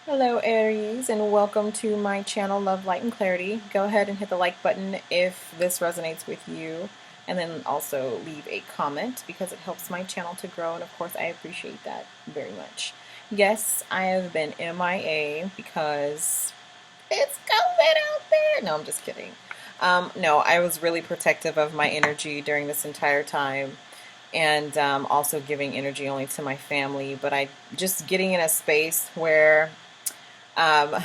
Hello Aries, and welcome to my channel Love, Light, and Clarity. Go ahead and hit the like button if this resonates with you, and then also leave a comment because it helps my channel to grow, and of course I appreciate that very much. Yes, I have been MIA because it's COVID out there. No, I'm just kidding. No, I was really protective of my energy during this entire time, and also giving energy only to my family, but I just getting in a space where um,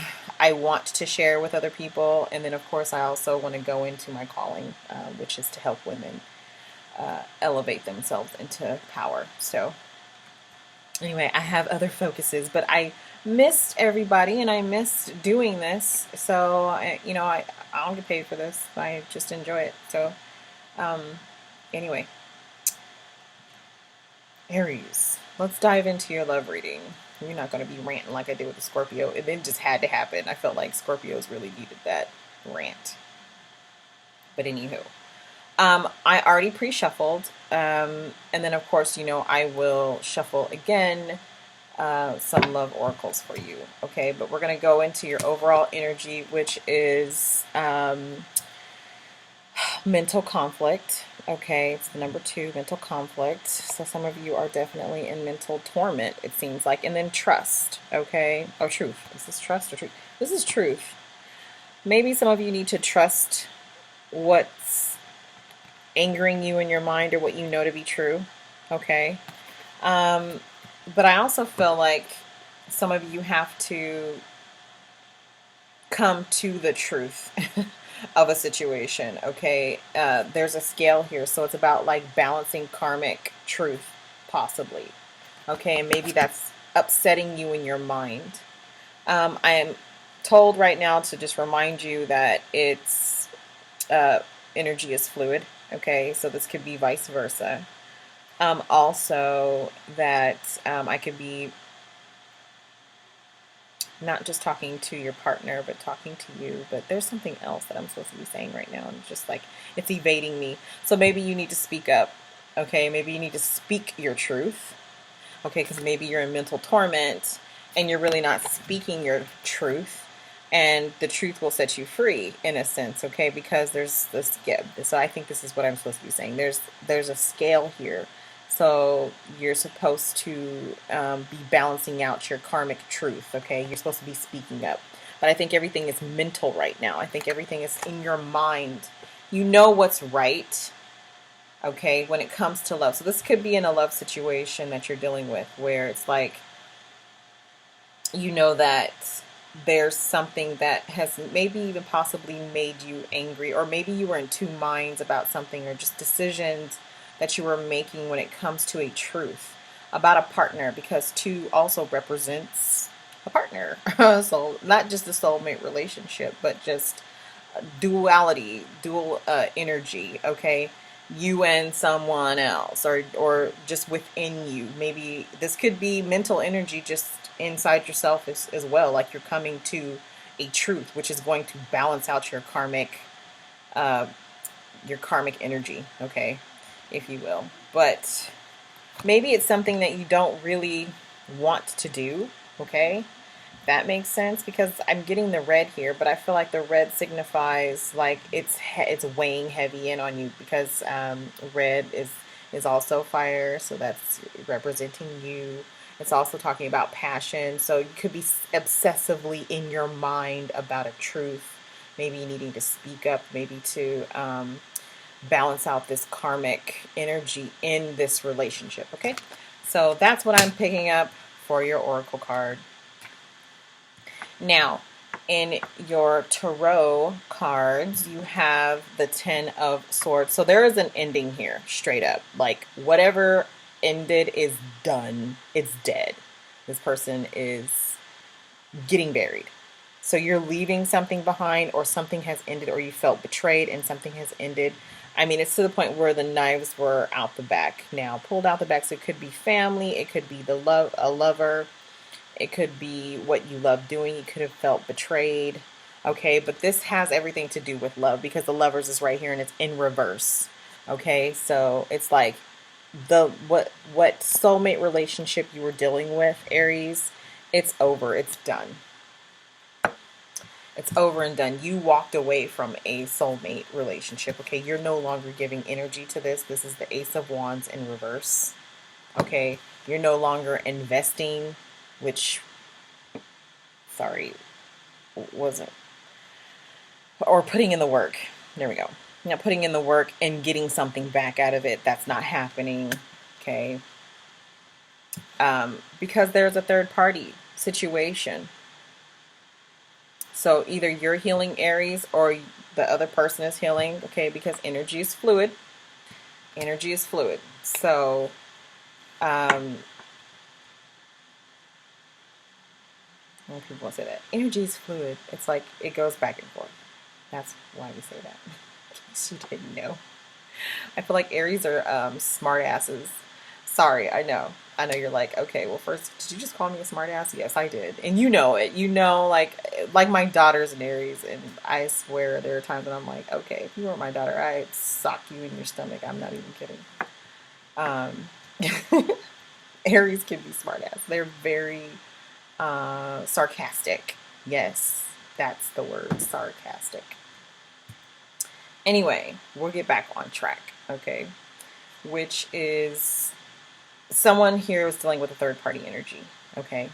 I want to share with other people. And then, of course, I also want to go into my calling, which is to help women elevate themselves into power. So, anyway, I have other focuses, but I missed everybody and I missed doing this. So, I don't get paid for this. I just enjoy it. So, um, anyway, Aries, let's dive into your love reading. You're not going to be ranting like I did with the Scorpio. It then just had to happen. I felt like Scorpios really needed that rant. But anywho, I already pre-shuffled, and then of course, I will shuffle again some love oracles for you. Okay, but we're going to go into your overall energy, which is mental conflict. Okay, it's the number 2, mental conflict. So some of you are definitely in mental torment, it seems like. And then trust. Okay, or truth. Is this trust or truth? This is truth. Maybe some of you need to trust what's angering you in your mind or what you know to be true. Okay, but I also feel like some of you have to come to the truth of a situation. Okay, there's a scale here, so it's about like balancing karmic truth, possibly. Okay, and maybe that's upsetting you in your mind. I am told right now to just remind you that it's energy is fluid. Okay, so this could be vice versa. Also, that I could be not just talking to your partner, but talking to you. But there's something else that I'm supposed to be saying right now. And just like it's evading me. So maybe you need to speak up. Okay, maybe you need to speak your truth. Okay, because maybe you're in mental torment and you're really not speaking your truth. And the truth will set you free in a sense, okay? Because there's this give. So I think this is what I'm supposed to be saying. There's a scale here. So you're supposed to be balancing out your karmic truth, okay? You're supposed to be speaking up. But I think everything is mental right now. I think everything is in your mind. You know what's right, okay, when it comes to love. So this could be in a love situation that you're dealing with where it's like, you know that there's something that has maybe even possibly made you angry, or maybe you were in two minds about something, or just decisions that you were making when it comes to a truth about a partner, because 2 also represents a partner. So not just a soulmate relationship, but just duality, dual energy, okay? You and someone else, or just within you. Maybe this could be mental energy just inside yourself as well, like you're coming to a truth which is going to balance out uh, your karmic energy, okay, if you will. But maybe it's something that you don't really want to do, okay? That makes sense, because I'm getting the red here, but I feel like the red signifies like it's weighing heavy in on you, because red is also fire, so that's representing you. It's also talking about passion, so you could be obsessively in your mind about a truth, maybe needing to speak up, maybe to balance out this karmic energy in this relationship. Okay, so that's what I'm picking up for your oracle card. Now, in your tarot cards, you have the 10 of Swords. So there is an ending here, straight up. Like, whatever ended is done. It's dead. This person is getting buried. So you're leaving something behind, or something has ended, or you felt betrayed and something has ended. I mean, it's to the point where the knives were out the back now, pulled out the back. So it could be family, it could be a lover, it could be what you love doing. You could have felt betrayed. Okay, but this has everything to do with love, because the Lovers is right here and it's in reverse. Okay, so it's like what soulmate relationship you were dealing with, Aries, it's over, it's done. It's over and done. You walked away from a soulmate relationship. Okay, you're no longer giving energy to this. This is the Ace of Wands in reverse. Okay, you're no longer investing, which, sorry, wasn't, or putting in the work. There we go. Now, putting in the work and getting something back out of it. That's not happening. Okay, because there's a third party situation. So either you're healing, Aries, or the other person is healing, okay, because energy is fluid. Energy is fluid. So, when people say that, energy is fluid, it's like it goes back and forth. That's why we say that. In case you didn't know. I feel like Aries are smart asses. Sorry, I know. I know you're like, okay, well, first, did you just call me a smart ass? Yes, I did. And you know it. You know, like my daughter's an Aries, and I swear there are times when I'm like, okay, if you weren't my daughter, I'd sock you in your stomach. I'm not even kidding. Aries can be smart ass. They're very sarcastic. Yes, that's the word, sarcastic. Anyway, we'll get back on track, okay? Which is someone here is dealing with a third party energy, okay?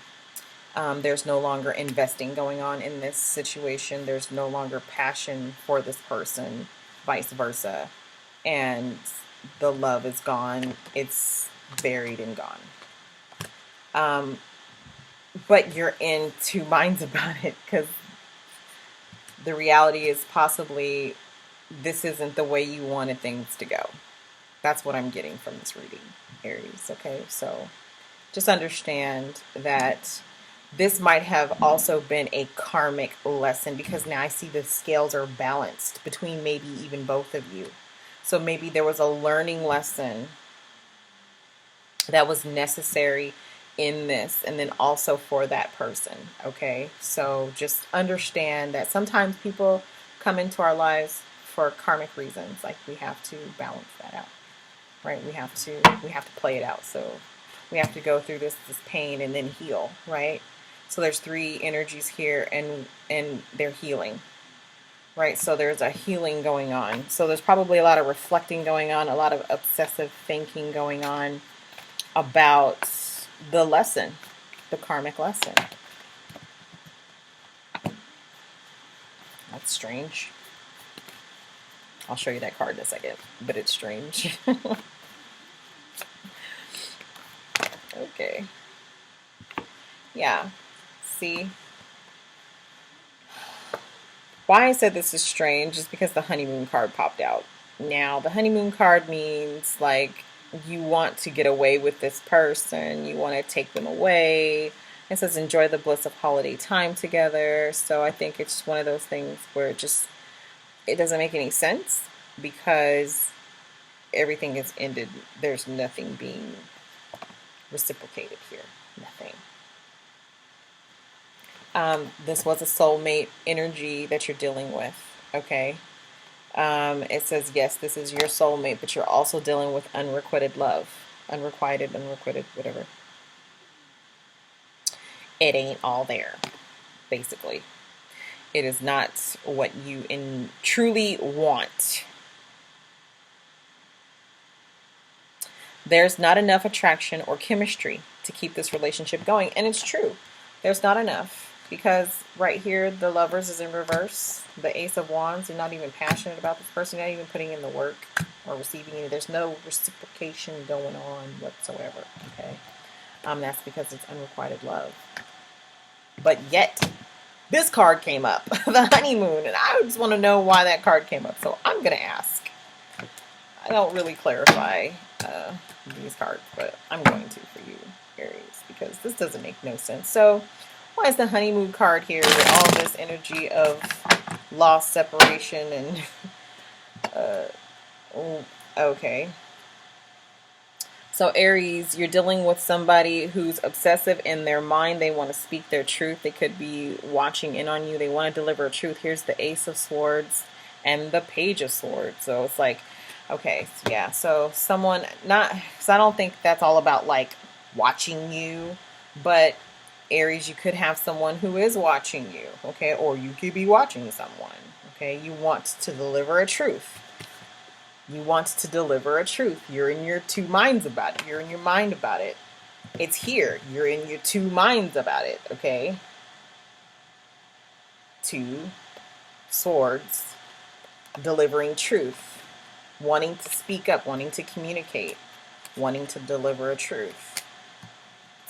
There's no longer investing going on in this situation. There's no longer passion for this person, vice versa. And the love is gone. It's buried and gone. But you're in two minds about it because the reality is possibly this isn't the way you wanted things to go. That's what I'm getting from this reading, Aries. Okay, so just understand that this might have also been a karmic lesson because now I see the scales are balanced between maybe even both of you. So maybe there was a learning lesson that was necessary in this, and then also for that person. Okay, so just understand that sometimes people come into our lives for karmic reasons. Like we have to balance that out, right? We have to play it out. So we have to go through this pain and then heal, right? So there's three energies here, and they're healing, right? So there's a healing going on. So there's probably a lot of reflecting going on, a lot of obsessive thinking going on about the lesson, the karmic lesson. That's strange. I'll show you that card in a second, but it's strange. Okay. Yeah. See? Why I said this is strange is because the honeymoon card popped out. Now, the honeymoon card means like you want to get away with this person, you want to take them away. It says enjoy the bliss of holiday time together. So I think it's one of those things where it doesn't make any sense because everything is ended. There's nothing being reciprocated here. Nothing. This was a soulmate energy that you're dealing with. Okay. It says, yes, this is your soulmate, but you're also dealing with unrequited love. Unrequited, whatever. It ain't all there, basically. It is not what you truly want. There's not enough attraction or chemistry to keep this relationship going. And it's true. There's not enough. Because right here, the Lovers is in reverse. The Ace of Wands, you're not even passionate about this person. You're not even putting in the work or receiving any. There's no reciprocation going on whatsoever. Okay. That's because it's unrequited love. But yet, this card came up. The honeymoon. And I just want to know why that card came up. So I'm going to ask. I don't really clarify these cards, but I'm going to for you, Aries, because this doesn't make no sense. So why is the honeymoon card here with all this energy of loss, separation, and okay. So Aries, you're dealing with somebody who's obsessive in their mind. They want to speak their truth. They could be watching in on you. They want to deliver a truth. Here's the Ace of Swords and the Page of Swords. So it's like, okay, yeah. So someone, not, because I don't think that's all about like watching you, but Aries, you could have someone who is watching you, okay? Or you could be watching someone, okay? You want to deliver a truth. You want to deliver a truth. You're in your two minds about it. You're in your mind about it. It's here. You're in your two minds about it, okay? Two swords, delivering truth, wanting to speak up, wanting to communicate, wanting to deliver a truth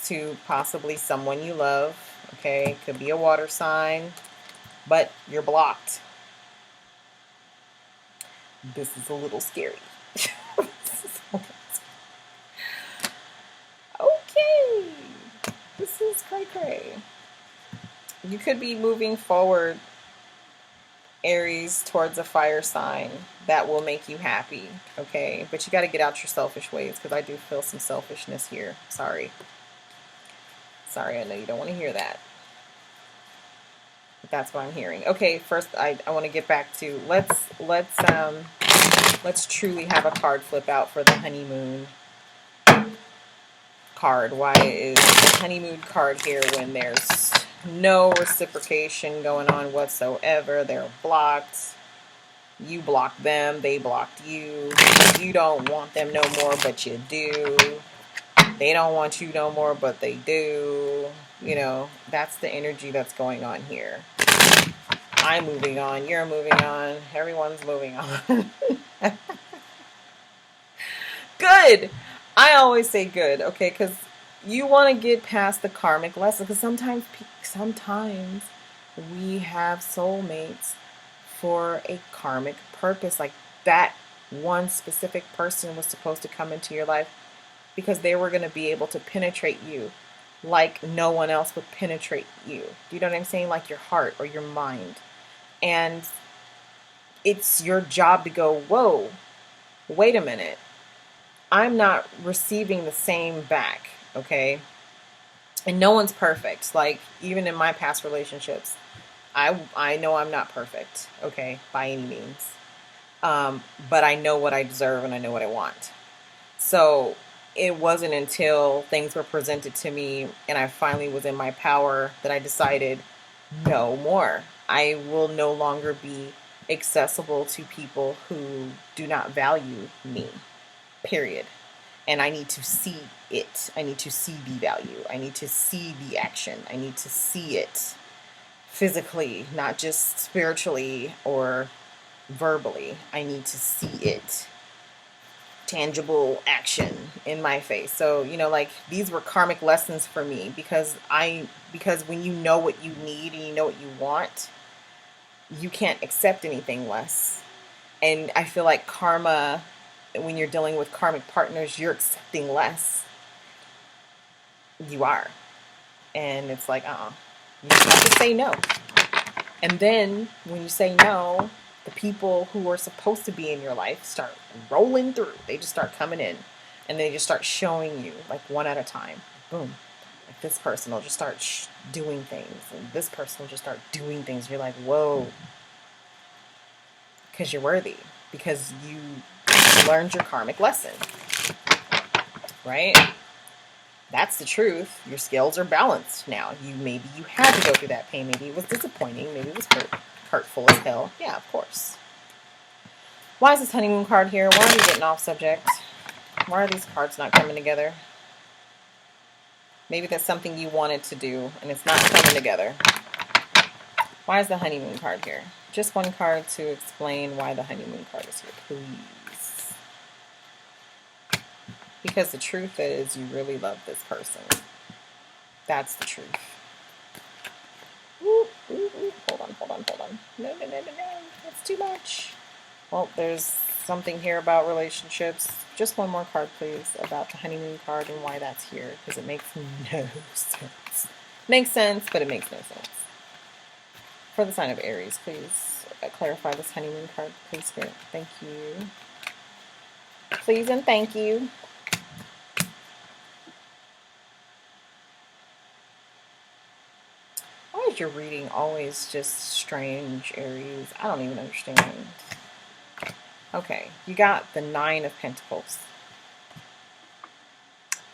to possibly someone you love, okay? Could be a water sign, but you're blocked. This is a little scary. Okay. This is cray-cray. You could be moving forward, Aries, towards a fire sign that will make you happy, okay? But you got to get out your selfish ways, because I do feel some selfishness here. Sorry. Sorry, I know you don't want to hear that. But that's what I'm hearing. Okay, first I want to get back to let's truly have a card flip out for the honeymoon card. Why is the honeymoon card here when there's no reciprocation going on whatsoever? They're blocked. You blocked them, they blocked you. You don't want them no more, but you do. They don't want you no more, but they do. You know, that's the energy that's going on here. I'm moving on, you're moving on, everyone's moving on. Good. I always say good, okay, because you want to get past the karmic lesson, because sometimes we have soulmates for a karmic purpose. Like that one specific person was supposed to come into your life because they were going to be able to penetrate you like no one else would penetrate you. Do you know what I'm saying? Like your heart or your mind. And it's your job to go, whoa, wait a minute. I'm not receiving the same back, okay? And no one's perfect. Like, even in my past relationships, I know I'm not perfect, okay, by any means. But I know what I deserve and I know what I want. So it wasn't until things were presented to me and I finally was in my power that I decided no more. I will no longer be accessible to people who do not value me, period. And I need to see it. I need to see the value. I need to see the action. I need to see it physically, not just spiritually or verbally. I need to see it. Tangible action in my face. So, you know, like these were karmic lessons for me because when you know what you need and you know what you want, you can't accept anything less. And I feel like karma, when you're dealing with karmic partners, you're accepting less. You are. And it's like, you have to say no. And then when you say no, the people who are supposed to be in your life start rolling through. They just start coming in and they just start showing you like one at a time. Boom. Like this person will just start doing things and this person will just start doing things. You're like, whoa. Because you're worthy. Because you learned your karmic lesson. Right? That's the truth. Your scales are balanced now. Maybe you had to go through that pain. Maybe it was disappointing. Maybe it was hurtful as hell. Yeah, of course. Why is this honeymoon card here? Why are we getting off subject? Why are these cards not coming together? Maybe that's something you wanted to do and it's not coming together. Why is the honeymoon card here? Just one card to explain why the honeymoon card is here, please. Because the truth is you really love this person. That's the truth. Ooh, ooh, ooh. Hold on. No. That's too much. Well, there's something here about relationships. Just one more card, please, about the honeymoon card and why that's here. Because it makes no sense. Makes sense, but it makes no sense. For the sign of Aries, please clarify this honeymoon card, please, Spirit. Thank you. Please and thank you. Why is your reading always just strange, Aries? I don't even understand. Okay, you got the Nine of Pentacles.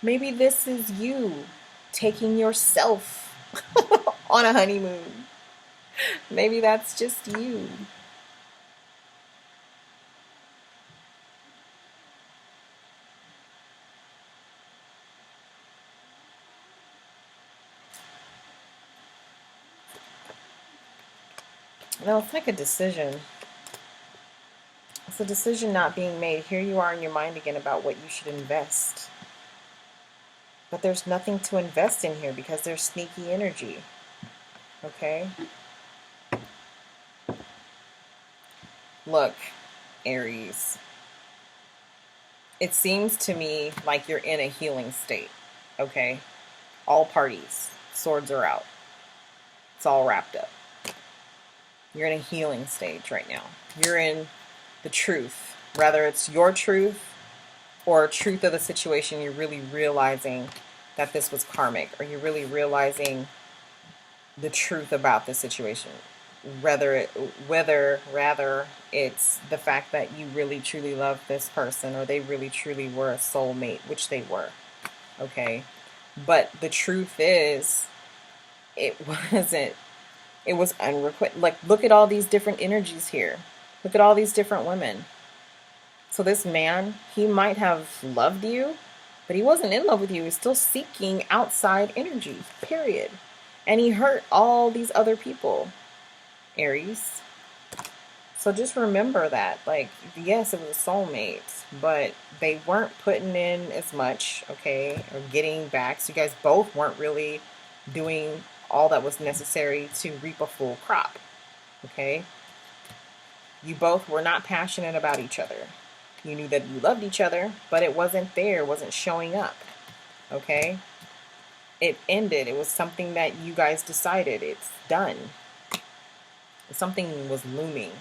Maybe this is you taking yourself on a honeymoon. Maybe that's just you. No, it's like a decision. It's a decision not being made. Here you are in your mind again about what you should invest. But there's nothing to invest in here because there's sneaky energy. Okay? Look, Aries. It seems to me like you're in a healing state. Okay? All parties. Swords are out. It's all wrapped up. You're in a healing stage right now. You're in the truth. Whether it's your truth or truth of the situation, you're really realizing that this was karmic, or you're really realizing the truth about the situation. Whether rather it's the fact that you really truly love this person, or they really truly were a soulmate, which they were. Okay? But the truth is, it wasn't. It was unrequited. Like, look at all these different energies here. Look at all these different women. So this man, he might have loved you, but he wasn't in love with you. He's still seeking outside energy, period. And he hurt all these other people, Aries. So just remember that. Like, yes, it was a soulmate, but they weren't putting in as much, okay, or getting back. So you guys both weren't really doing all that was necessary to reap a full crop, okay? You both were not passionate about each other. You knew that you loved each other, but it wasn't there, it wasn't showing up, okay? It ended. It was something that you guys decided. It's done. Something was looming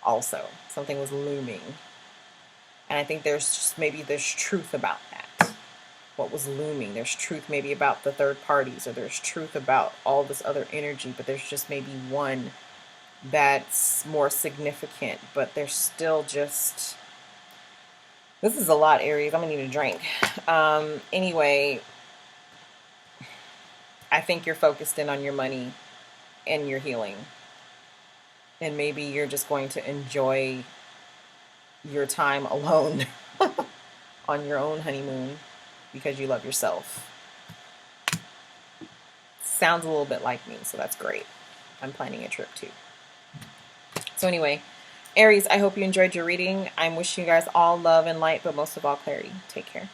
also. Something was looming. And I think there's just maybe there's truth about that. What was looming. There's truth maybe about the third parties, or there's truth about all this other energy, but there's just maybe one that's more significant, but there's still just... This is a lot, Aries. I'm going to need a drink. Anyway, I think you're focused in on your money and your healing. And maybe you're just going to enjoy your time alone on your own honeymoon because you love yourself. Sounds a little bit like me, so that's great. I'm planning a trip too. So anyway, Aries, I hope you enjoyed your reading. I'm wishing you guys all love and light, but most of all clarity. Take care.